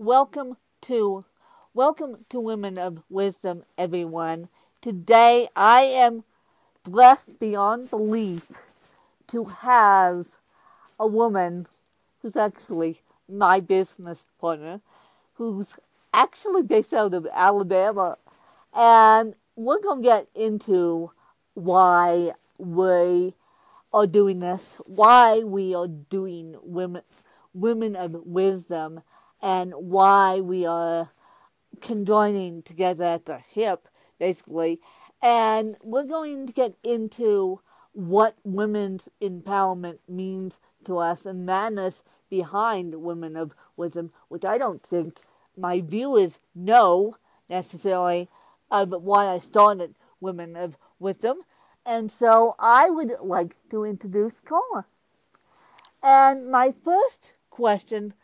Welcome to Women of Wisdom, everyone. Today I am blessed beyond belief to have a woman who's actually my business partner, who's actually based out of Alabama, and we're going to get into why we are doing this, why we are doing Women of Wisdom, and why we are conjoining together at the hip, basically. And we're going to get into what women's empowerment means to us and madness behind Women of Wisdom, which I don't think my viewers know necessarily of why I started Women of Wisdom. And so I would like to introduce Carla. And my first question,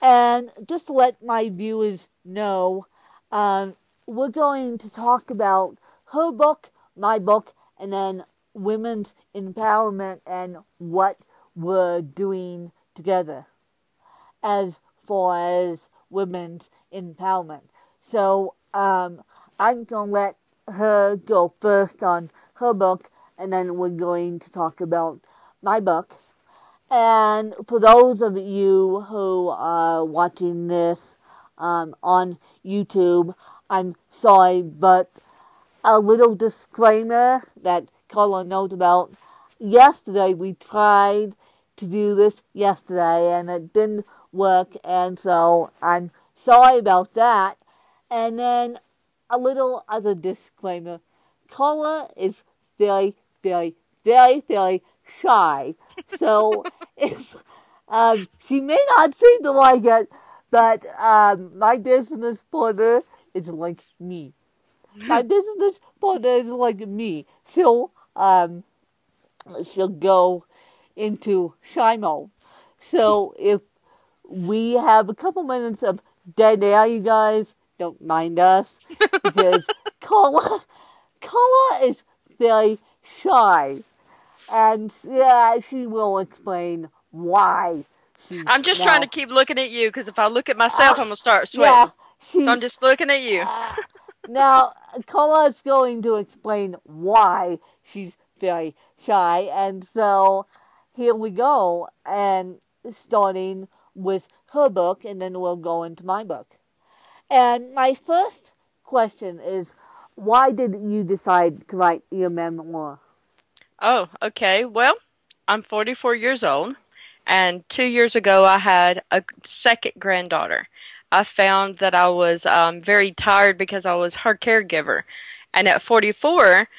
and just to let my viewers know, we're going to talk about her book, my book, and then women's empowerment and what we're doing together as far as women's empowerment. So I'm going to let her go first on her book, and then we're going to talk about my book. And for those of you who are watching this on YouTube, I'm sorry, but a little disclaimer that Carla knows about. Yesterday, we tried to do this yesterday, and it didn't work, and so I'm sorry about that. And then a little other disclaimer. Carla is very, very, very, very shy. So she may not seem to like it, but my business partner is like me. My business partner is like me. She'll go into shy mode. So if we have a couple minutes of dead air, you guys don't mind us, because Carla is very shy. And yeah, she will explain why. I'm just trying to keep looking at you, because if I look at myself, I'm going to start sweating. So I'm just looking at you. Now, Carla is going to explain why she's very shy. And so here we go. And starting with her book, and then we'll go into my book. And my first question is, why did you decide to write your memoir? Oh, okay. Well, I'm 44 years old, and 2 years ago I had a second granddaughter. I found that I was very tired because I was her caregiver, and at 44,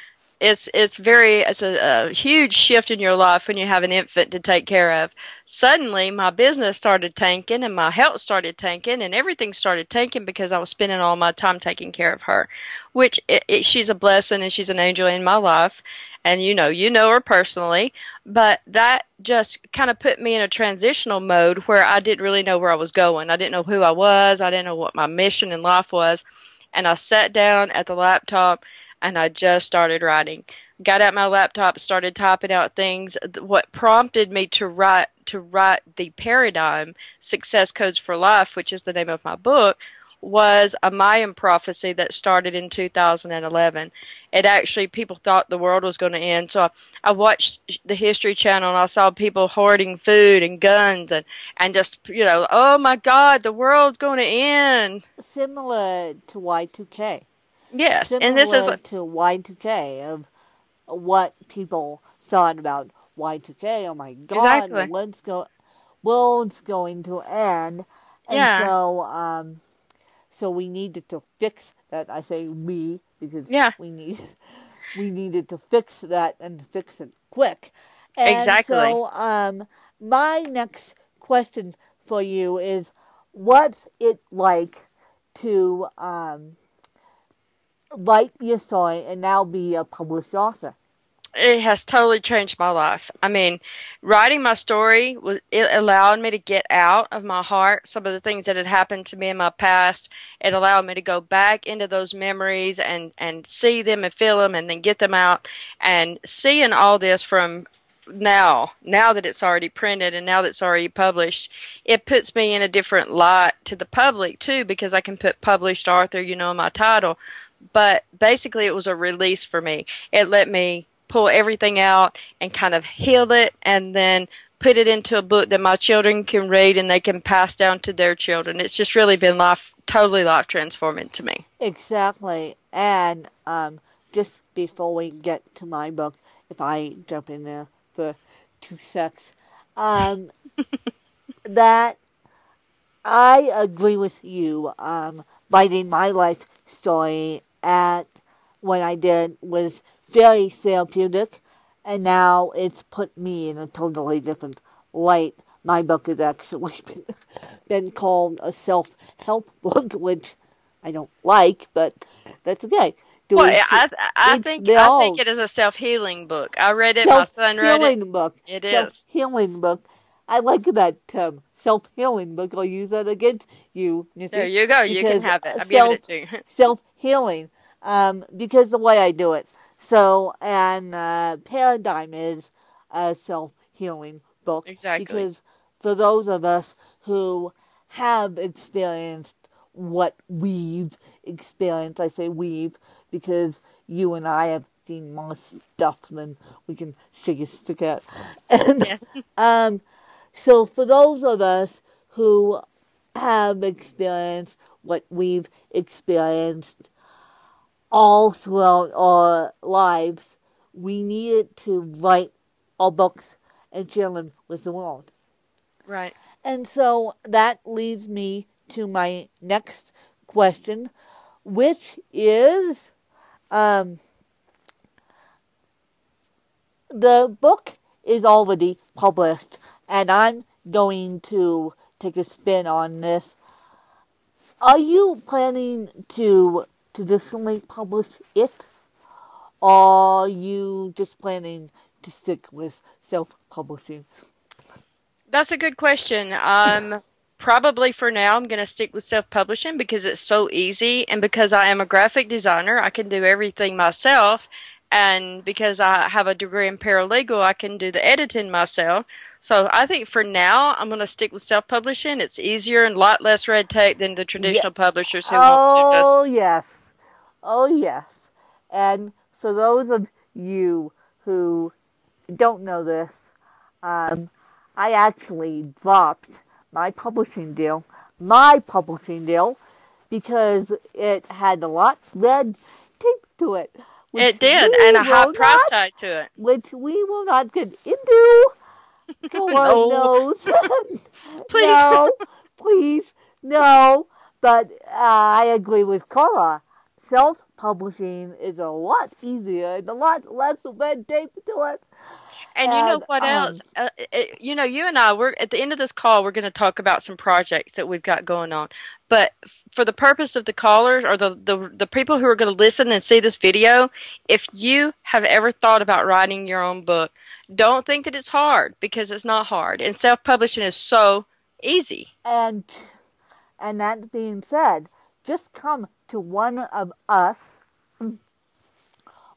it's a huge shift in your life when you have an infant to take care of. Suddenly, my business started tanking, and my health started tanking, and everything started tanking because I was spending all my time taking care of her, which she's a blessing and she's an angel in my life. And you know her personally, but that just kind of put me in a transitional mode where I didn't really know where I was going. I didn't know who I was. I didn't know what my mission in life was. And I sat down at the laptop and I just started writing. Got out my laptop, started typing out things. What prompted me to write the Paradigm Success Codes for Life, which is the name of my book, was a Mayan prophecy that started in 2011. It actually, people thought the world was going to end. So I watched the History Channel, and I saw people hoarding food and guns and just, oh my God, the world's going to end. Similar to Y2K. Yes, and this is to Y2K, of what people thought about Y2K. Oh my God, exactly. The world's going to end. And yeah. So we needed to fix that. I say we because we needed to fix that and fix it quick. And exactly. So my next question for you is, what's it like to write your story and now be a published author? It has totally changed my life. I mean, writing my story, it allowed me to get out of my heart some of the things that had happened to me in my past. It allowed me to go back into those memories and see them and feel them and then get them out. And seeing all this from now that it's already printed and now that it's already published, it puts me in a different light to the public too, because I can put published author, in my title. But basically, it was a release for me. It let me pull everything out and kind of heal it and then put it into a book that my children can read and they can pass down to their children. It's just really been totally life transforming to me. Exactly. And just before we get to my book, if I jump in there for 2 secs, that I agree with you. Writing my life story at when I did was very therapeutic, and now it's put me in a totally different light. My book has actually been called a self-help book, which I don't like, but that's okay. I think it is a self-healing book. I read it. My son read it. Self-healing book. It is. Self-healing book. I like that term. Self-healing book. I'll use that against you, Missy. There you go. You can have it. I'm giving it to you. Self-healing. Because the way I do it. So, and Paradigm is a self-healing book. Exactly. Because for those of us who have experienced what we've experienced, I say we've, because you and I have seen more stuff than we can shake a stick at. And, yeah. So for those of us who have experienced what we've experienced all throughout our lives, we needed to write our books and share them with the world. Right. And so that leads me to my next question, which is, the book is already published, and I'm going to take a spin on this. Are you planning to traditionally publish it, or are you just planning to stick with self-publishing? That's a good question. Probably for now, I'm going to stick with self-publishing because it's so easy, and because I am a graphic designer, I can do everything myself, and because I have a degree in paralegal, I can do the editing myself. So I think for now, I'm going to stick with self-publishing. It's easier and a lot less red tape than the traditional publishers who want to just... Oh, yes. Oh, yes. And for those of you who don't know this, I actually dropped my publishing deal, because it had a lot of red tape to it. It did, and a high price tag to it. Which we will not get into. No. Knows. Please. No, please, no. But I agree with Carla. Self-publishing is a lot easier and a lot less red tape to it. And you know what else? You and I, we're at the end of this call, we're going to talk about some projects that we've got going on. But for the purpose of the callers or the people who are going to listen and see this video, if you have ever thought about writing your own book, don't think that it's hard, because it's not hard. And self-publishing is so easy. And that being said, just come to one of us,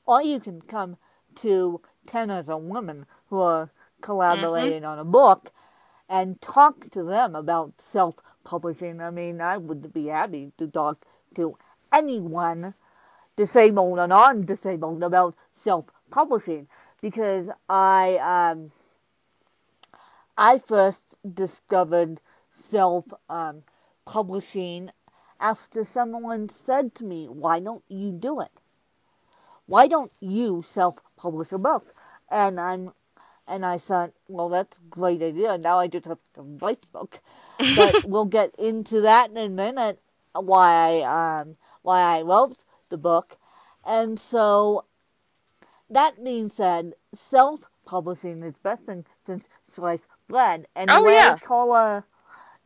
or you can come to 10 other women who are collaborating on a book and talk to them about self-publishing. I mean, I would be happy to talk to anyone, disabled or non-disabled, about self-publishing, because I first discovered self-publishing after someone said to me, "Why don't you do it? Why don't you self-publish a book?" And I thought, well, that's a great idea. Now I just have to write the book. But we'll get into that in a minute, why I wrote the book. And so, that being said, self-publishing is best thing since sliced bread. And the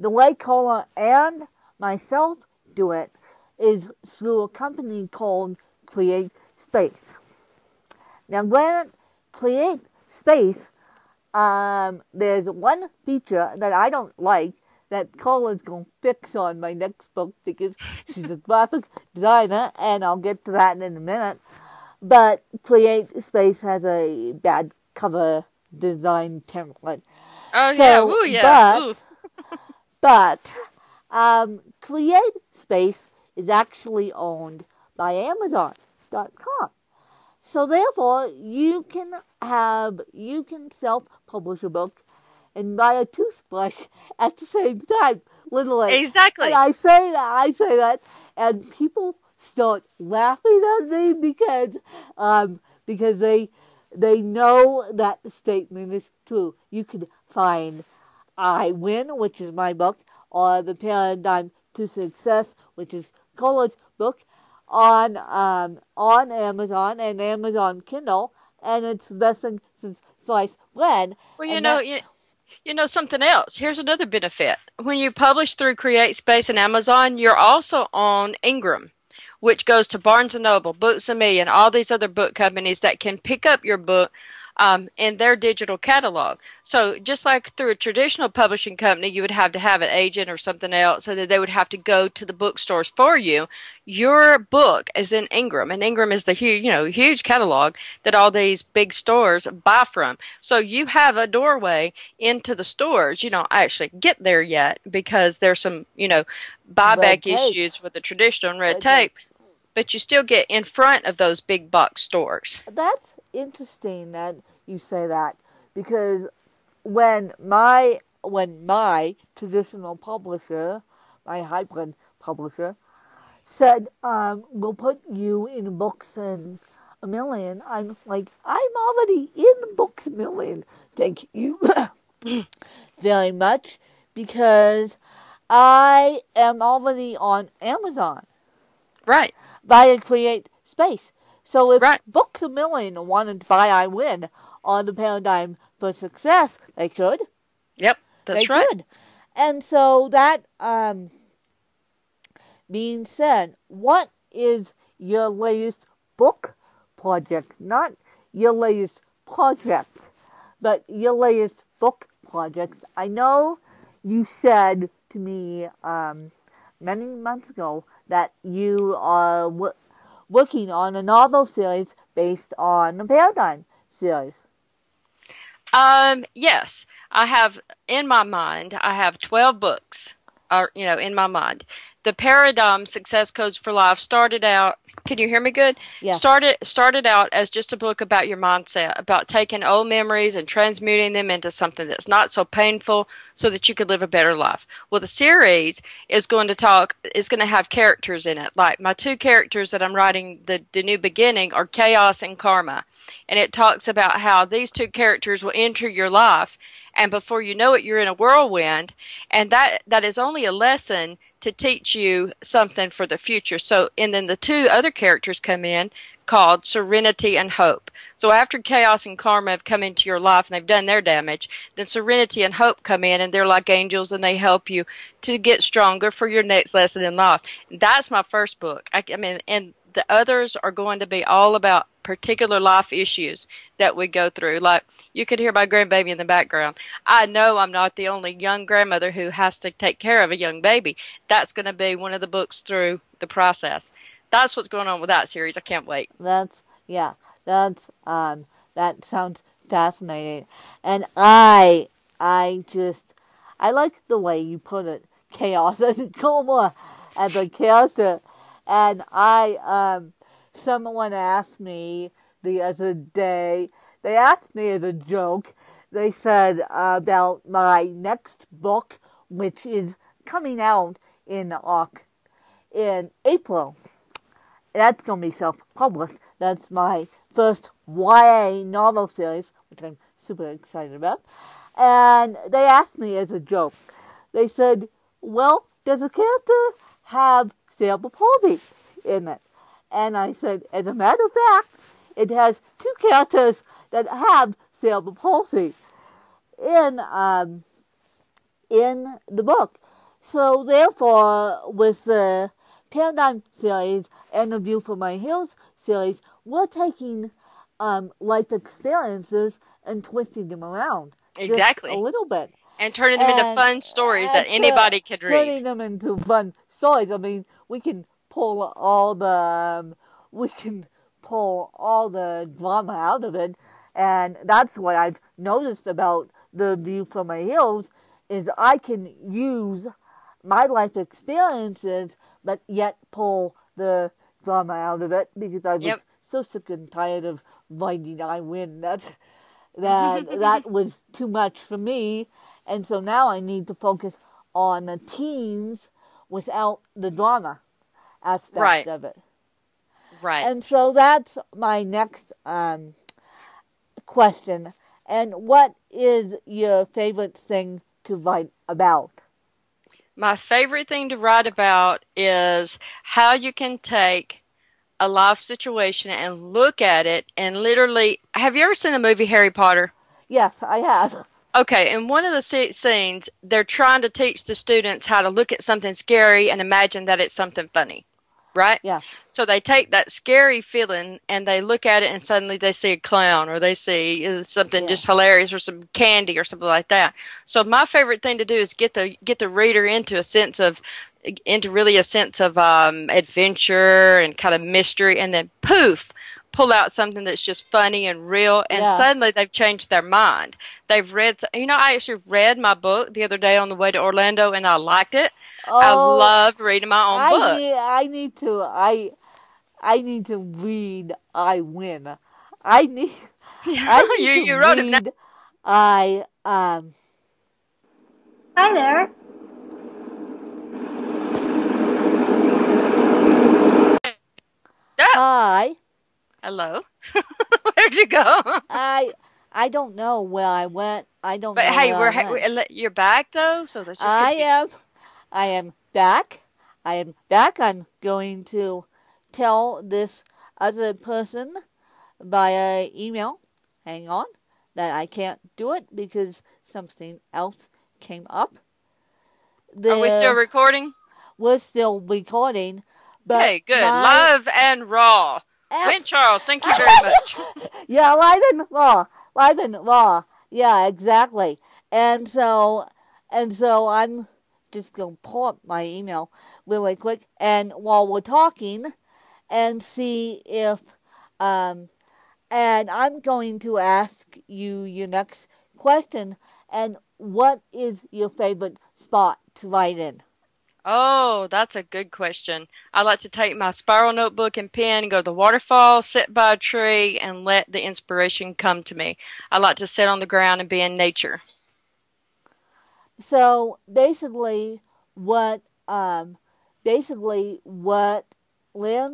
way Carla and myself do it is through a company called Create Space. Now, granted, Create Space, there's one feature that I don't like that Carla's going to fix on my next book, because she's a graphic designer, and I'll get to that in a minute. But Create Space has a bad cover design template. Oh yeah, So, ooh yeah, ooh. but Create Space is actually owned by Amazon.com. So therefore, you can self-publish a book and buy a toothbrush at the same time, literally. And Exactly. I say that, and people start laughing at me because they know that the statement is true. You can find I Win, which is my book, or The Paradigm to Success, which is Carla's book, on Amazon and Amazon Kindle, and it's the best thing since sliced bread. Well, And that you know something else. Here's another benefit. When you publish through CreateSpace and Amazon, you're also on Ingram, which goes to Barnes and Noble, Books a Million, all these other book companies that can pick up your book in their digital catalog. So just like through a traditional publishing company, you would have to have an agent or something else, so that they would have to go to the bookstores for you. Your book is in Ingram, and Ingram is the huge catalog that all these big stores buy from. So you have a doorway into the stores. You don't actually get there yet because there's some red buyback tape, issues with the traditional and red red tape. tape, but you still get in front of those big box stores. That's interesting that you say that because when my traditional publisher, my hybrid publisher, said, we'll put you in Books and a Million, I'm like, I'm already in Books a Million. Thank you very much, because I am already on Amazon Right, via Create Space. So if right. Books a Million wanted to buy I Win on the Paradigm for Success, they could. Yep, They that's right. could. And so that being said, what is your latest book project? Not your latest project, but your latest book projects. I know you said to me many months ago that you are working on a novel series based on the Paradigm series. Yes, I have in my mind. I have 12 books, in my mind. The Paradigm Success Codes for Life started out. Can you hear me good? Yeah. Started out as just a book about your mindset, about taking old memories and transmuting them into something that's not so painful, so that you could live a better life. Well, the series is going to have characters in it. Like my two characters that I'm writing the new beginning are Chaos and Karma. And it talks about how these two characters will enter your life, and before you know it, you're in a whirlwind, and that is only a lesson to teach you something for the future. So, and then the two other characters come in called Serenity and Hope. So after Chaos and Karma have come into your life and they've done their damage, then Serenity and Hope come in, and they're like angels, and they help you to get stronger for your next lesson in life. That's my first book. I mean, and the others are going to be all about particular life issues that we go through. Like, you could hear my grandbaby in the background. I know I'm not the only young grandmother who has to take care of a young baby. That's going to be one of the books through the process. That's what's going on with that series. I can't wait. That sounds fascinating. And I like the way you put it, Chaos and Coma as a character. And someone asked me the other day, they asked me as a joke, they said about my next book, which is coming out in April. That's going to be self-published. That's my first YA novel series, which I'm super excited about. And they asked me as a joke, they said, well, does a character have cerebral palsy in it? And I said, as a matter of fact, it has two characters that have cerebral palsy in the book. So therefore, with the Paradigm series and the View from My Hills series, we're taking life experiences and twisting them around. Exactly. Just a little bit. And turning them into fun stories that anybody could read. Turning them into fun stories. I mean, we can pull all the drama out of it And that's what I've noticed about the View from my Hills is I can use my life experiences, but yet pull the drama out of it because I was Yep. so sick and tired of writing I win that was too much for me, and so now I need to focus on the teens without the drama aspect Right. of it. Right. And so that's my next question. And what is your favorite thing to write about? My favorite thing to write about is how you can take a life situation and look at it and literally. Have you ever seen the movie Harry Potter? Yes, I have. Okay, in one of the scenes, they're trying to teach the students how to look at something scary and imagine that it's something funny, right? Yes. So they take that scary feeling and they look at it and suddenly they see a clown or they see something Yeah. just hilarious or some candy or something like that. So my favorite thing to do is get the reader into really a sense of adventure and kind of mystery, and then poof, pull out something that's just funny and real, and Yeah. suddenly they've changed their mind. They've read, I actually read my book the other day on the way to Orlando, and I liked it. I Oh, loved reading my own book. I need to read I win. I need I you need to you wrote it now. read I Hi there. Oh, hi. hello. Where'd you go? I don't know where I went. I don't But know hey, where I went. you're back though, so let's just I continue. am back. I am back. I'm going to tell this other person via email. Hang on, that I can't do it because something else came up. Are we still recording? We're still recording, but Okay, good. my Live and raw. Lynn Charles, thank you very much. yeah, live and raw, live and raw. Yeah, exactly. And so I'm just gonna pull up my email really quick, and while we're talking, and see if and I'm going to ask you your next question. And what is your favorite spot to write in? Oh, that's a good question. I like to take my spiral notebook and pen and go to the waterfall, sit by a tree, and let the inspiration come to me. I like to sit on the ground and be in nature. So basically what ends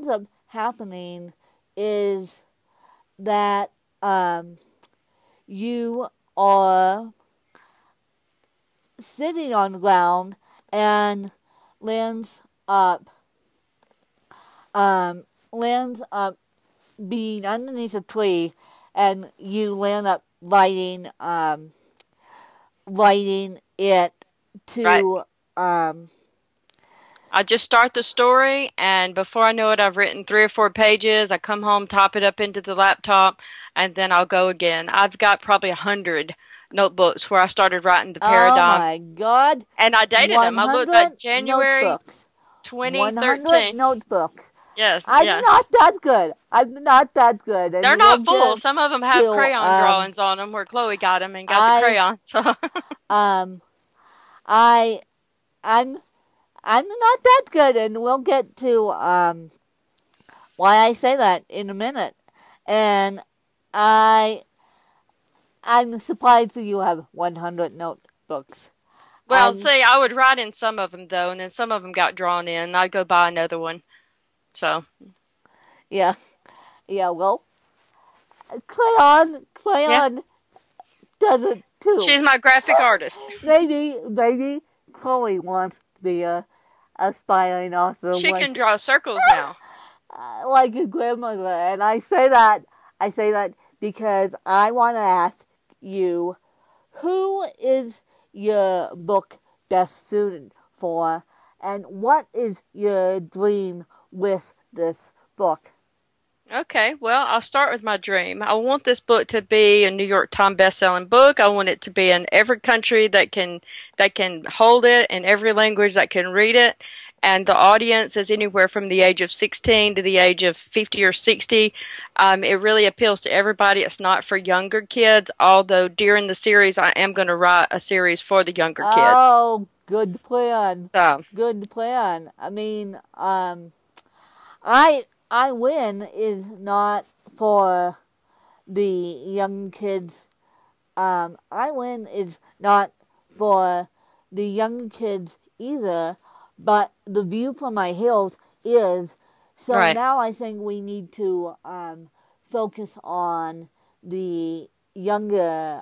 up happening is that you are sitting on the ground and lands up lands up being underneath a tree, and you land up writing it Right. to I just start the story, and before I know it, I've written 3 or 4 pages. I come home, type it up into the laptop, and then I'll go again. I've got probably 100 notebooks where I started writing the oh paradigm, my god, and I dated them. I looked 100 at January notebooks. 100 2013. notebooks. Yes, I'm yes. not that good. I'm not that good. And They're we'll not full. get Some of them have to crayon drawings on them where Chloe got them and got the I crayon. So, I I'm I'm not that good, and we'll get to why I say that in a minute. And I I'm surprised that you have 100 notebooks. well, I'm see, I would write in some of them though, and then some of them got drawn in. I'd go buy another one. So, yeah, yeah. Well, yeah, crayon does it too. she's my graphic artist. Maybe Chloe wants to be a aspiring author She like can draw circles now. like a grandmother, and I say that because I want to ask you, who is your book best suited for, and what is your dream with this book? Okay, well, I'll start with my dream. I want this book to be a New York Times best-selling book. I want it to be in every country that can hold it, in every language that can read it. and the audience is anywhere from the age of 16 to the age of 50 or 60. It really appeals to everybody. It's not for younger kids, although during the series I am going to write a series for the younger kids. Oh, good plan. So, Good plan. I mean, I Win is not for the young kids. I Win is not for the young kids either, but the view from my hills is. So right. now I think we need to focus on the younger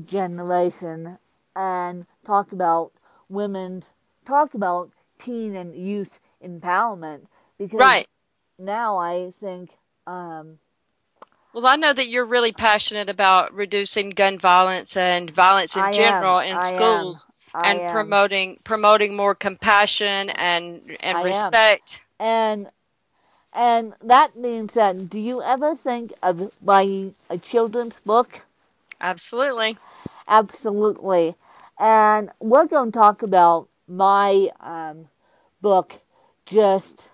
generation and talk about teen and youth empowerment, because Right. now I think Well, I know that you're really passionate about reducing gun violence and violence in general in schools I and am, promoting more compassion and I am, respect. and that being said, do you ever think of writing a children's book? Absolutely. Absolutely. And we're going to talk about my book just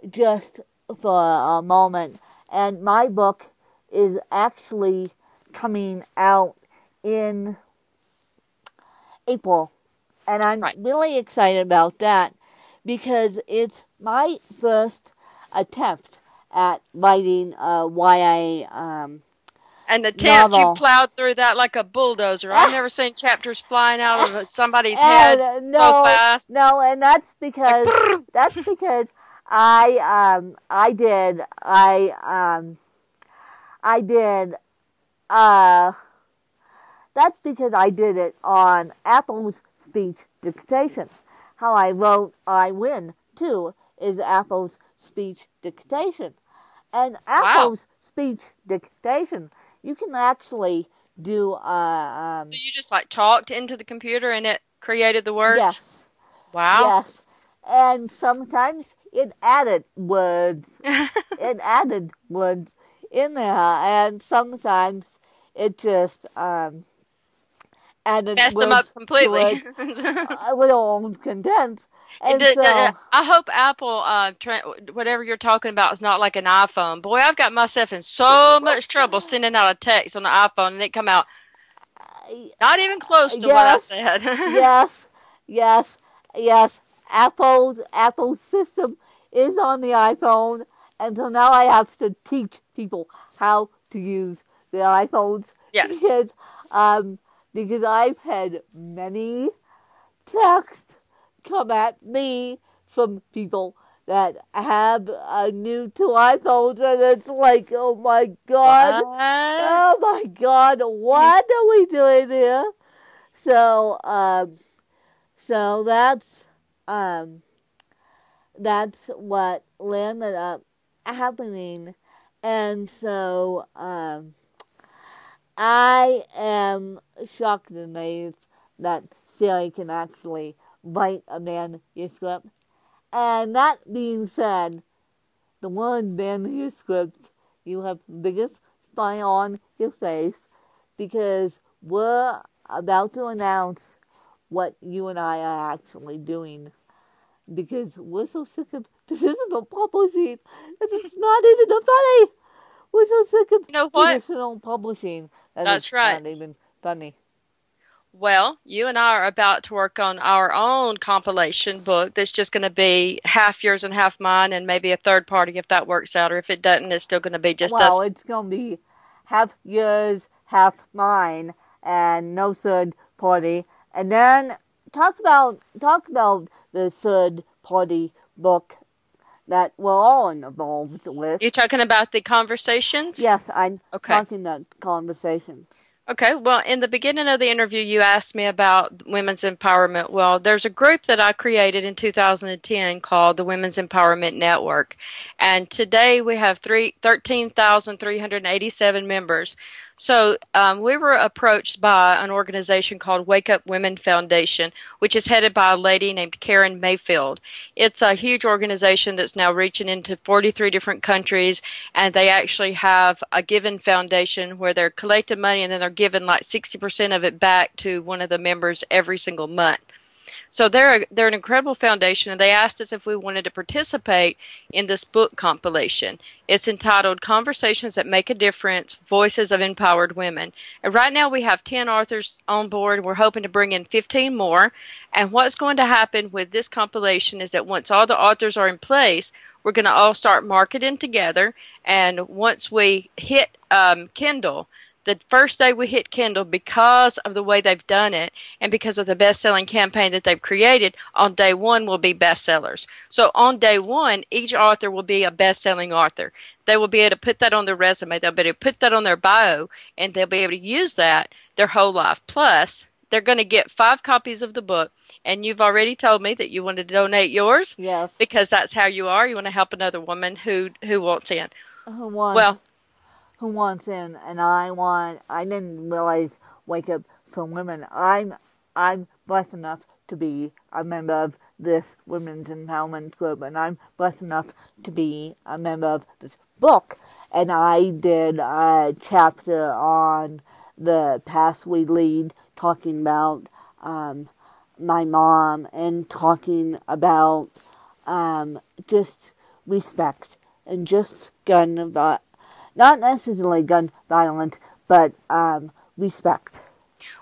just for a moment. And my book is actually coming out in April. And I'm Right. really excited about that because it's my first attempt at writing a YA An attempt, you novel. plowed through that like a bulldozer. I've never seen chapters flying out of somebody's head And so fast. no, and Like, that's because I did I did uh that's because I did it on Apple's speech dictation. How I wrote I Win too is Apple's speech dictation. And wow. Apple's speech dictation, you can actually do So you just like talked into the computer and it created the words? yes. Wow. Yes. And sometimes it added words. It added words in there, and sometimes it just added Messed them words up to completely. it with own content. And so, I hope Apple, whatever you're talking about, is not like an iPhone. Boy, I've got myself in so much trouble sending out a text on the iPhone, and it come out not even close to what I yes, said. yes, yes, yes. Apple's system is on the iPhone, and so now I have to teach people how to use their iPhones Yes. because I've had many texts come at me from people that have new to iPhones, and it's like, What? oh my God, what are we doing here? So, so that's what landed up happening, and so I am shocked and amazed that Siri can actually write a manuscript. And that being said, the one manuscript, you have the biggest smile on your face because we're about to announce what you and I are actually doing. Because we're so sick of traditional publishing. This is not even funny. We're so sick of You know what? traditional publishing that That's it's right. not even funny. Well, you and I are about to work on our own compilation book that's just going to be half yours and half mine, and maybe a third party if that works out, or if it doesn't, it's still going to be just us. Well, it's going to be half yours, half mine, and no third party. And then talk about the third party book that we're all involved with. You're talking about the conversations? Yes, I'm Okay. talking that conversation. Okay, well, in the beginning of the interview, you asked me about women's empowerment. Well, there's a group that I created in 2010 called the Women's Empowerment Network. And today we have 13,387 members. So we were approached by an organization called Wake Up Women Foundation, which is headed by a lady named Karen Mayfield. It's a huge organization that's now reaching into 43 different countries, and they actually have a given foundation where they're collecting money and then they're giving like 60% of it back to one of the members every single month. So they're an incredible foundation, and they asked us if we wanted to participate in this book compilation. It's entitled Conversations That Make a Difference, Voices of Empowered Women. And right now we have 10 authors on board. We're hoping to bring in 15 more. And what's going to happen with this compilation is that once all the authors are in place, we're going to all start marketing together. And once we hit Kindle, the first day we hit Kindle, because of the way they've done it and because of the best-selling campaign that they've created, on day one will be bestsellers. So on day one, each author will be a best-selling author. They will be able to put that on their resume. They'll be able to put that on their bio, and they'll be able to use that their whole life. Plus, they're going to get 5 copies of the book, and you've already told me that you wanted to donate yours. Yes. Because that's how you are. You want to help another woman who wants in. Who wants in, and I didn't realize Wake Up for Women. I'm blessed enough to be a member of this women's empowerment group, and I'm blessed enough to be a member of this book. And I did a chapter on the Path We Lead, talking about my mom and talking about just respect and just gun violence. Not necessarily gun violence, but respect.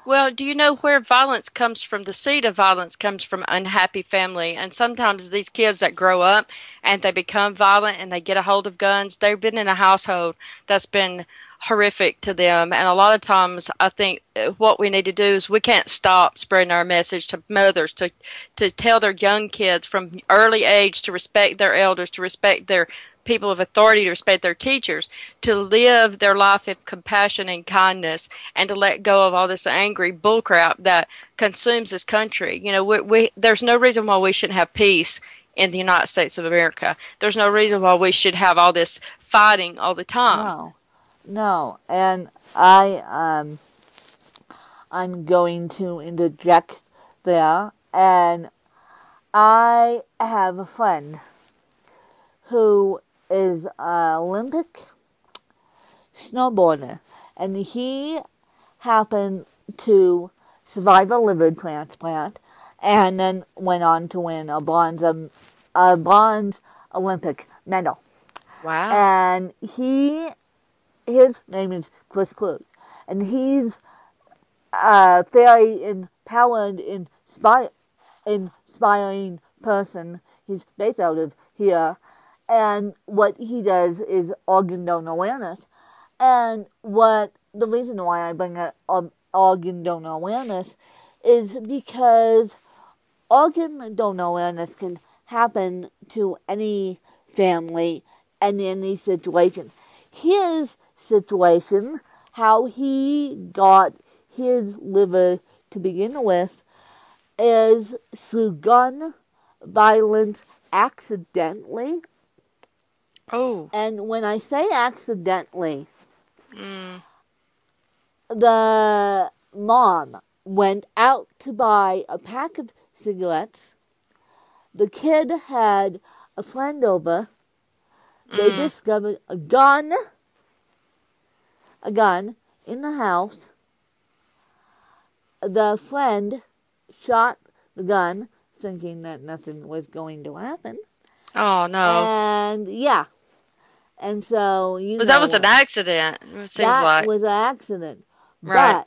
Well, do you know where violence comes from? The seed of violence comes from unhappy family. And sometimes these kids that grow up and they become violent and they get a hold of guns, they've been in a household that's been horrific to them. And a lot of times I think what we need to do is we can't stop spreading our message to mothers to tell their young kids from early age to respect their elders, to respect their people of authority, to respect their teachers, to live their life with compassion and kindness, and to let go of all this angry bullcrap that consumes this country. You know, there's no reason why we shouldn't have peace in the United States of America. There's no reason why we should have all this fighting all the time. No, and I'm going to interject there, and I have a friend who is an Olympic snowboarder, and he happened to survive a liver transplant, and then went on to win a bronze Olympic medal. Wow! And his name is Chris Cruz, and he's a very empowered, inspiring person. He's based out of here. And what he does is organ donor awareness. And the reason why I bring up organ donor awareness is because organ donor awareness can happen to any family and in any situation. His situation, how he got his liver to begin with, is through gun violence accidentally. Oh. And when I say accidentally, the mom went out to buy a pack of cigarettes. The kid had a friend over. They discovered a gun in the house. The friend shot the gun, thinking that nothing was going to happen. Oh, no. And, yeah. And so, that was an accident, it seems like. That was an accident. Right.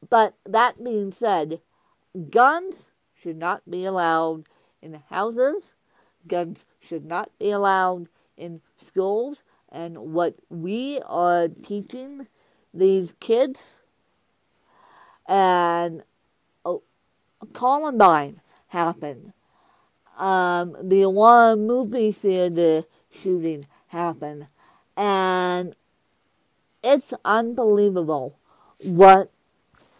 But that being said, guns should not be allowed in houses. Guns should not be allowed in schools. And what we are teaching these kids, and Columbine happened. The one movie theater shooting happened. And it's unbelievable what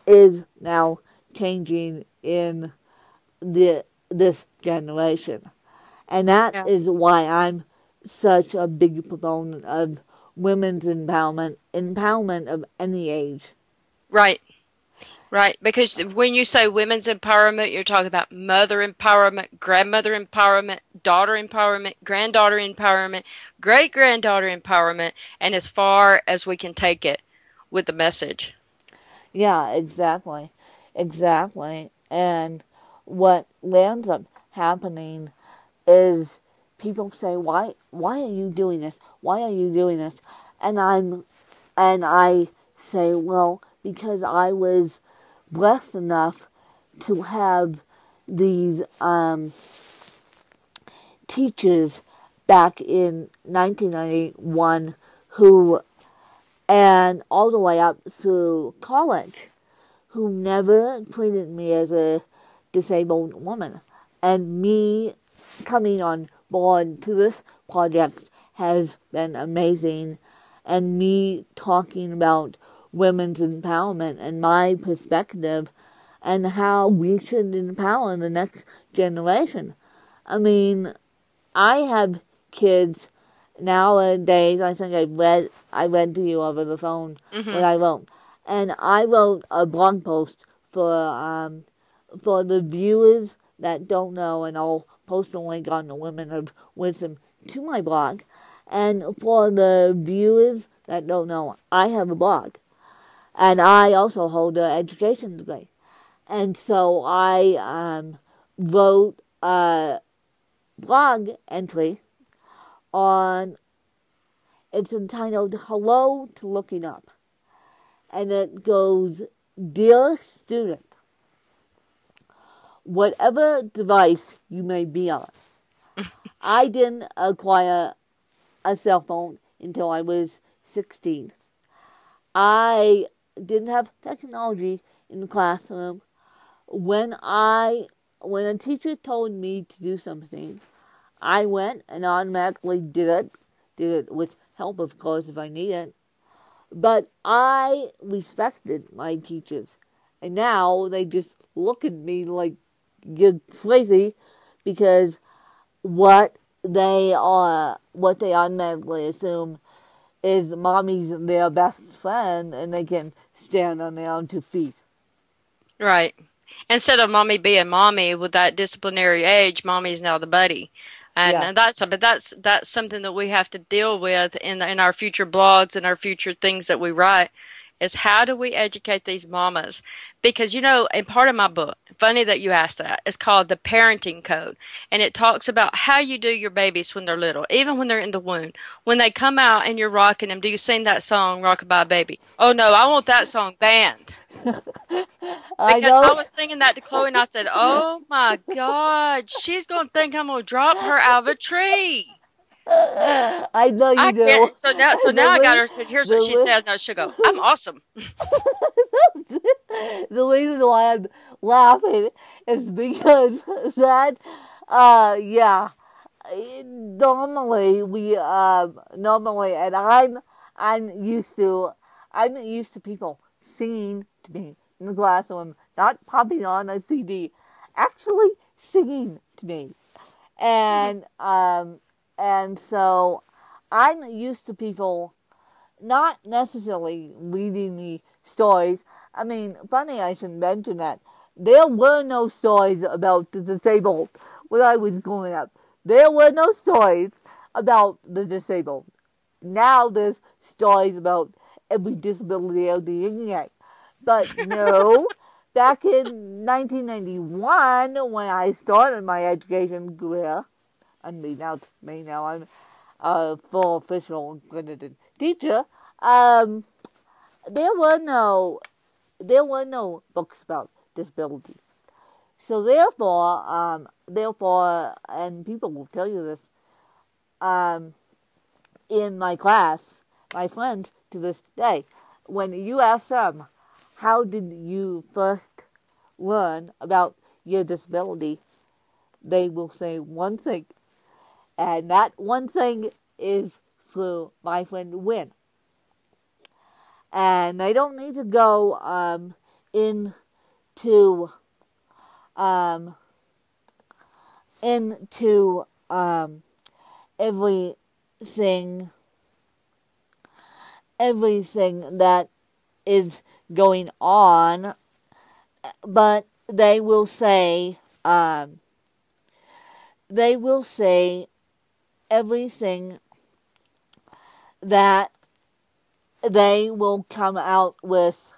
is now changing in this generation. And that is why I'm such a big proponent of women's empowerment of any age. Right. Right, because when you say women's empowerment, you're talking about mother empowerment, grandmother empowerment, daughter empowerment, granddaughter empowerment, great-granddaughter empowerment, and as far as we can take it with the message. Yeah, exactly. And what ends up happening is people say, why are you doing this? Why are you doing this? And I say, well, because I was blessed enough to have these teachers back in 1991 who, and all the way up through college, who never treated me as a disabled woman. And me coming on board to this project has been amazing. And me talking about women's empowerment and my perspective and how we should empower the next generation. I mean, I have kids nowadays. I think I read to you over the phone what I wrote. And I wrote a blog post for the viewers that don't know, and I'll post a link on the Women of Wisdom to my blog. And for the viewers that don't know, I have a blog. And I also hold an education degree. And so I wrote a blog entry on, it's entitled Hello to Looking Up. And it goes, Dear student, whatever device you may be on, I didn't acquire a cell phone until I was 16. I didn't have technology in the classroom. When a teacher told me to do something, I went and automatically did it with help, of course, if I need it. But I respected my teachers. And now they just look at me like you're crazy because what they automatically assume is mommy's their best friend and they can stand on their own 2 feet. Right. Instead of mommy being mommy with that disciplinary age, mommy's now the buddy. And that's something that we have to deal with in our future blogs and our future things that we write, is how do we educate these mamas? Because, in part of my book, funny that you asked that, it's called The Parenting Code. And it talks about how you do your babies when they're little, even when they're in the womb. When they come out and you're rocking them, do you sing that song, Rockabye Baby? Oh, no, I want that song banned. Because I was singing that to Chloe and I said, oh my God, she's going to think I'm going to drop her out of a tree. I know you do. So now I got her. Here's what she says. Now she'll go, I'm awesome. The reason why I'm laughing is because that, normally, and I'm used to people singing to me in the classroom, not popping on a CD, actually singing to me. And so I'm used to people not necessarily reading me stories. I mean, funny I should mention that. There were no stories about the disabled when I was growing up. There were no stories about the disabled. Now there's stories about every disability of the internet. But no, back in 1991, when I started my education career, unbeknownst to me now, I'm a full official accredited teacher, there were no books about disabilities. So therefore, and people will tell you this, in my class, my friends to this day, when you ask them, how did you first learn about your disability, they will say one thing. And that one thing is through my friend Wynn. And they don't need to go into everything that is going on, but they will say everything that they will come out with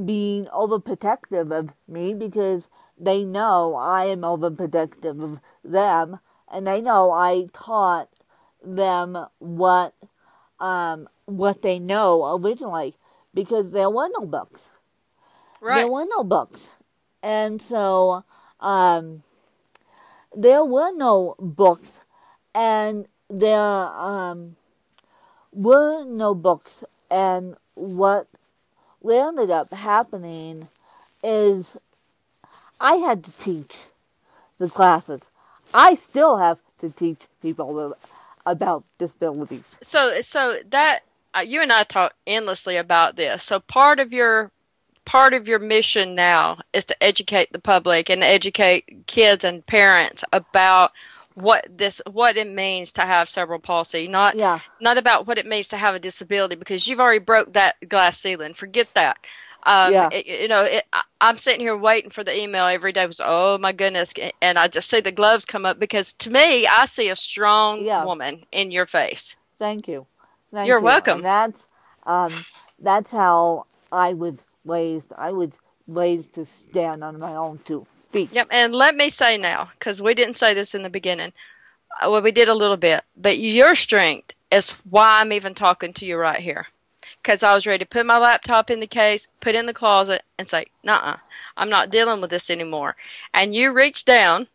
being overprotective of me because they know I am overprotective of them, and they know I taught them what they know originally, because there were no books. There Right. were no books. And so, there were no books, and there were no books, and what ended up happening is I had to teach the classes. I still have to teach people about disabilities. So that you and I talk endlessly about this. So part of your mission now is to educate the public and educate kids and parents about what it means to have cerebral palsy, not Yeah, not about what it means to have a disability, because you've already broke that glass ceiling. Forget that. yeah, I'm sitting here waiting for the email every day. Was, oh my goodness, and I just see the gloves come up, because to me, I see a strong yeah. woman in your face. Thank you, thank You're you. And welcome. that's how I was raised. I was raised to stand on my own 2 feet. Yep, and let me say now, because we didn't say this in the beginning. Well, we did a little bit, but your strength is why I'm even talking to you right here. Because I was ready to put my laptop in the case, put it in the closet, and say, "Nuh-uh, I'm not dealing with this anymore." And you reached down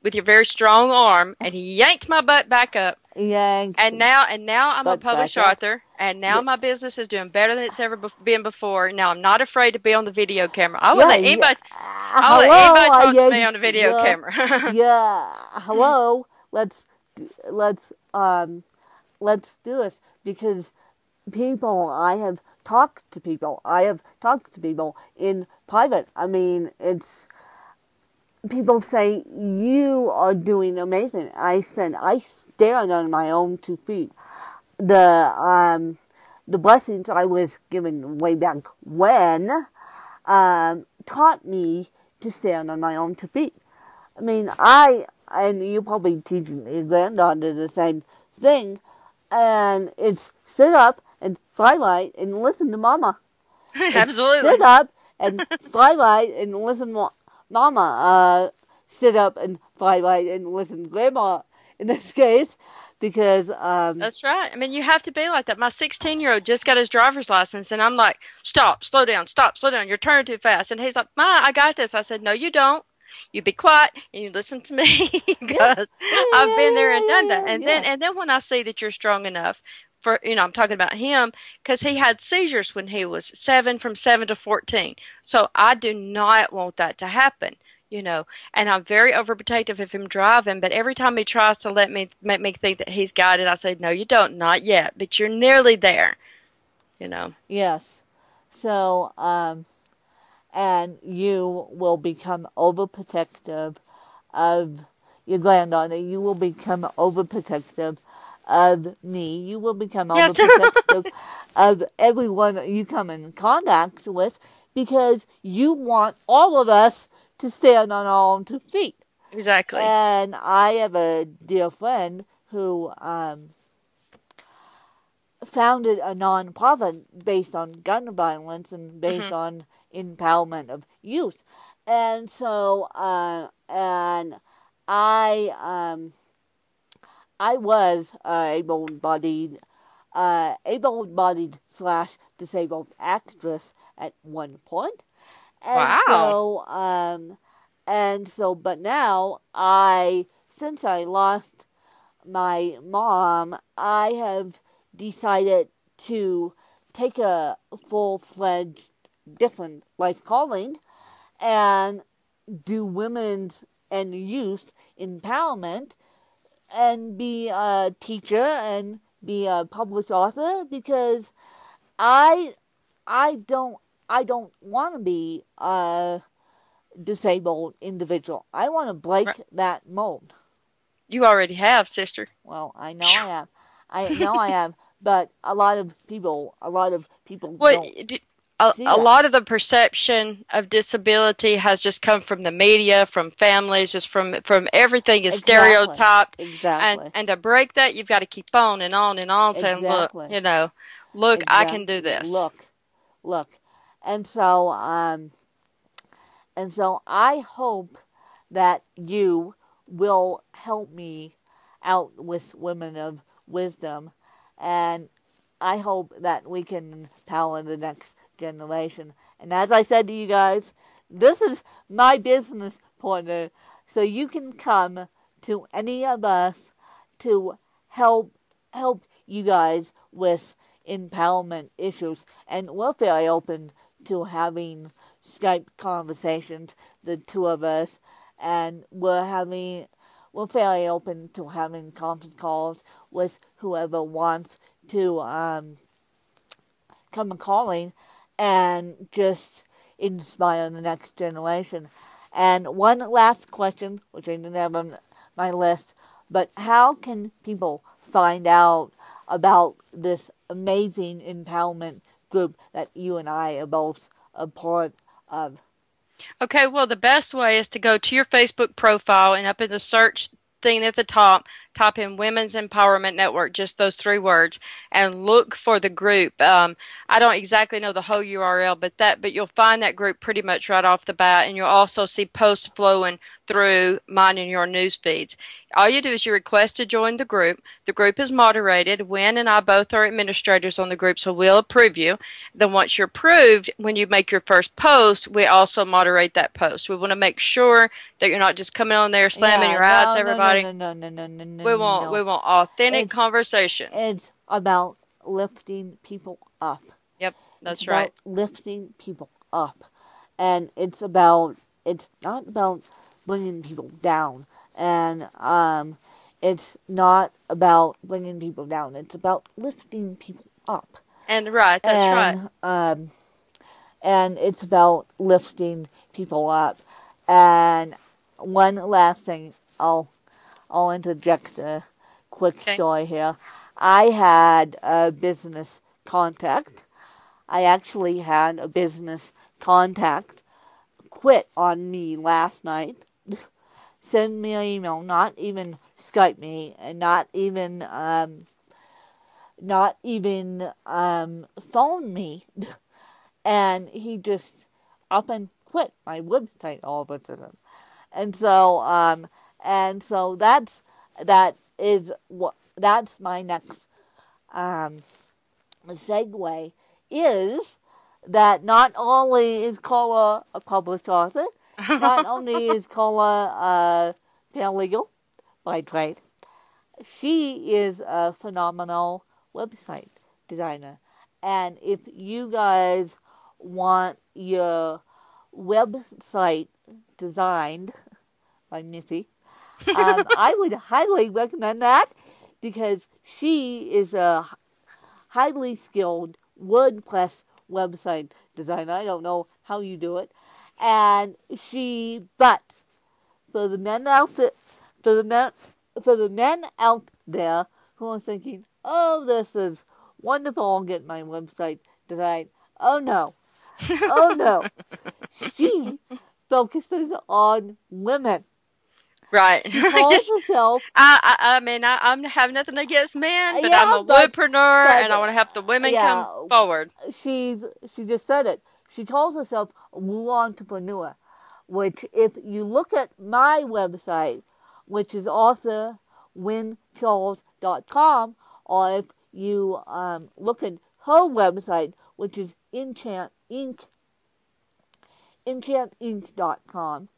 with your very strong arm and yanked my butt back up. Yanked And now I'm a butt published back up. author, and now Yeah, my business is doing better than it's ever been before. Now I'm not afraid to be on the video camera. I yeah, wouldn't let yeah. anybody. I would let Hello, anybody I talk to me on yanked the video the camera. yeah. Hello, let's let's do this, because I have talked to people. I have talked to people in private. I mean, it's people say you are doing amazing. I said I stand on my own 2 feet. The blessings I was given way back when taught me to stand on my own 2 feet. I mean, and you probably teach your granddaughter the same thing, and it's sit up and fly and listen to mama. It's sit Absolutely. up and fly and listen to mama. Sit up and fly and listen to grandma in this case, because That's right. I mean, you have to be like that. My 16-year-old just got his driver's license, and I'm like, "Stop, slow down, stop, slow down. You're turning too fast." And he's like, "Ma, I got this." I said, "No, you don't. You be quiet and you listen to me, yeah, because yeah, I've yeah, been there and yeah, done that." yeah, And yeah, then when I see that you're strong enough for, I'm talking about him, because he had seizures when he was from 7 to 14. So I do not want that to happen. And I'm very overprotective of him driving, but every time he tries to make me think that he's got it, I say, "No, you don't, not yet, but you're nearly there, you know. yes. So and you will become overprotective of your granddaughter. You will become overprotective of me. You will become Yes. overprotective of everyone you come in contact with, because you want all of us to stand on our own 2 feet. Exactly. And I have a dear friend who founded a nonprofit based on gun violence and based Hmm. on empowerment of youth. And so, and I was able-bodied slash disabled actress at one point. And Wow. so, but now since I lost my mom, I have decided to take a full-fledged different life calling and do women's and youth empowerment and be a teacher and be a published author, because I I don't want to be a disabled individual. I want to break Right. that mold. You already have, sister. Well, I know I am. I know I am, but a lot of people Well, don't a, see a that. lot of the perception of disability has just come from the media, from families, just from everything is Exactly. stereotyped. And Exactly. and to break that, you've got to keep on and on and on saying, "Look, Exactly. look, I can do Exactly. this." Look. And so, And so I hope that you will help me out with Women of Wisdom, and I hope that we can empower the next generation. And as I said to you guys, this is my business partner, so you can come to any of us to help you guys with empowerment issues. And we're very open to having Skype conversations, the two of us, and we're fairly open to having conference calls with whoever wants to come a calling and just inspire the next generation. And one last question, which I didn't have on my list, but how can people find out about this amazing empowerment group that you and I are both a part of? Okay, well, the best way is to go to your Facebook profile and up in the search thing at the top, type in Women's Empowerment Network, just those 3 words, and look for the group. I don't exactly know the whole URL, but you'll find that group pretty much right off the bat, and you'll also see posts flowing through mine and your news feeds. All you do is you request to join the group. The group is moderated. Wynn and I both are administrators on the group, so we'll approve you. Then once you're approved, when you make your first post, we also moderate that post. We want to make sure that you're not just coming on there slamming your ass, everybody. No. We want authentic conversation. It's about lifting people up. Yep, that's it's right. About lifting people up, and it's not about bringing people down. And it's not about bringing people down. It's about lifting people up. And that's right. And it's about lifting people up. And one last thing, I'll interject a quick story here. I had a business contact. I actually had a business contact quit on me last night. Send me an email, not even Skype me, and not even phone me, and he just up and quit my website all of a sudden, and so that's my next segue is that not only is Carla a published author. Not only is Carla paralegal by trade, she is a phenomenal website designer. And if you guys want your website designed by Missy, I would highly recommend that because she is a highly skilled WordPress website designer. I don't know how you do it. And but for the men out there who are thinking, oh, this is wonderful, I'll get my website designed. Oh no, she focuses on women. Right. She calls herself. I mean, I have nothing against men, but I'm a woodpreneur, and I want to help the women come forward. She just said it. She calls herself a woo entrepreneur, which if you look at my website, which is also wyncharles.com, or if you look at her website, which is enchantinc.com,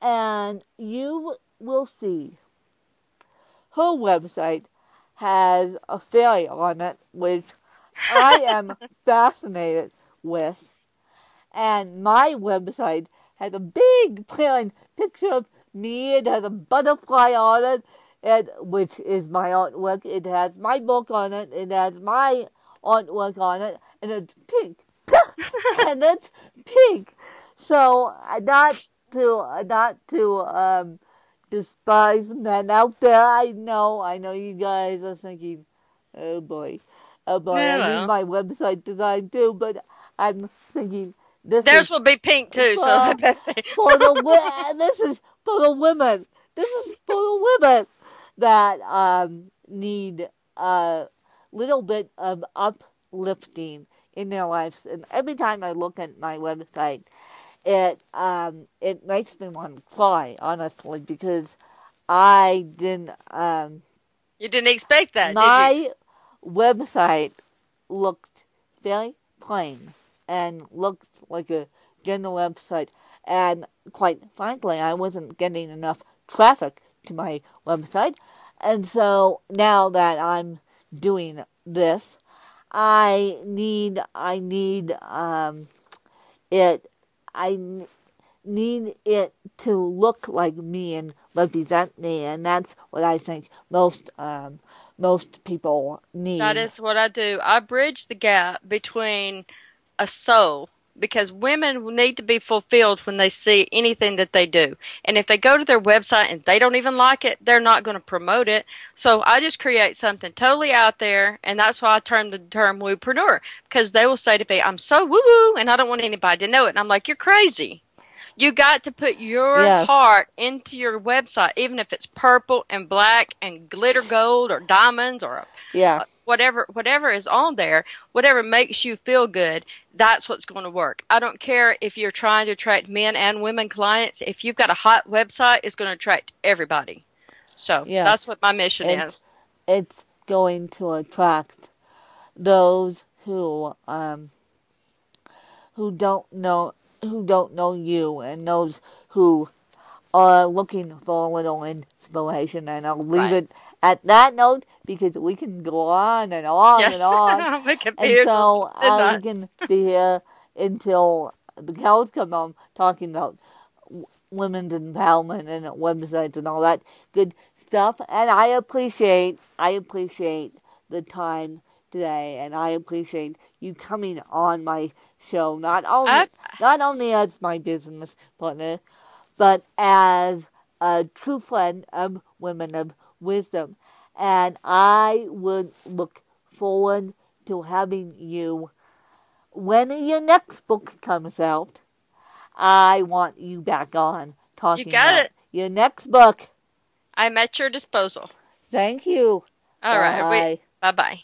and you will see her website has a fairy on it, which I am fascinated with. And my website has a big plain picture of me. It has a butterfly on it, which is my artwork. It has my book on it. It has my artwork on it, and it's pink. And it's pink. So not to despise men out there. I know you guys are thinking, oh boy, I need my website designed too. But I'm thinking. Theirs will be pink too, so this is for the women. This is for the women that need a little bit of uplifting in their lives. And every time I look at my website, it makes me want to cry, honestly, because I didn't You didn't expect that, did you? my website looked very plain and looked like a general website, and quite frankly, I wasn't getting enough traffic to my website, and so now that I'm doing this, it I need it to look like me and represent me, and that's what I think most people That need. is what I do. I bridge the gap between a soul because women need to be fulfilled when they see anything that they do. And if they go to their website and they don't even like it, they're not going to promote it. So I just create something totally out there, and that's why I term the term woopreneur, because they will say to me, I'm so woo woo, and I don't want anybody to know it. And I'm like, you're crazy. You got to put your Yes, heart into your website, even if it's purple and black and glitter gold or diamonds or yeah, whatever is on there, whatever makes you feel good, that's what's going to work. I don't care if you're trying to attract men and women clients. If you've got a hot website, it's going to attract everybody. So that's yes. what my mission It's is. it's going to attract those who don't know you, and those who are looking for a little inspiration. And I'll leave Right. it at that note because we can go on and on and Yes. on, I'm and confused, so didn't we I? can be here until the cows come home talking about women's empowerment and websites and all that good stuff. And I appreciate the time today, and I appreciate you coming on my show. I, Not only as my business partner, but as a true friend of women of wisdom. And I would look forward to having you when your next book comes out. I want you back on you talking got about it. your next book. I'm at your disposal. Thank you. All right. Bye. Bye bye.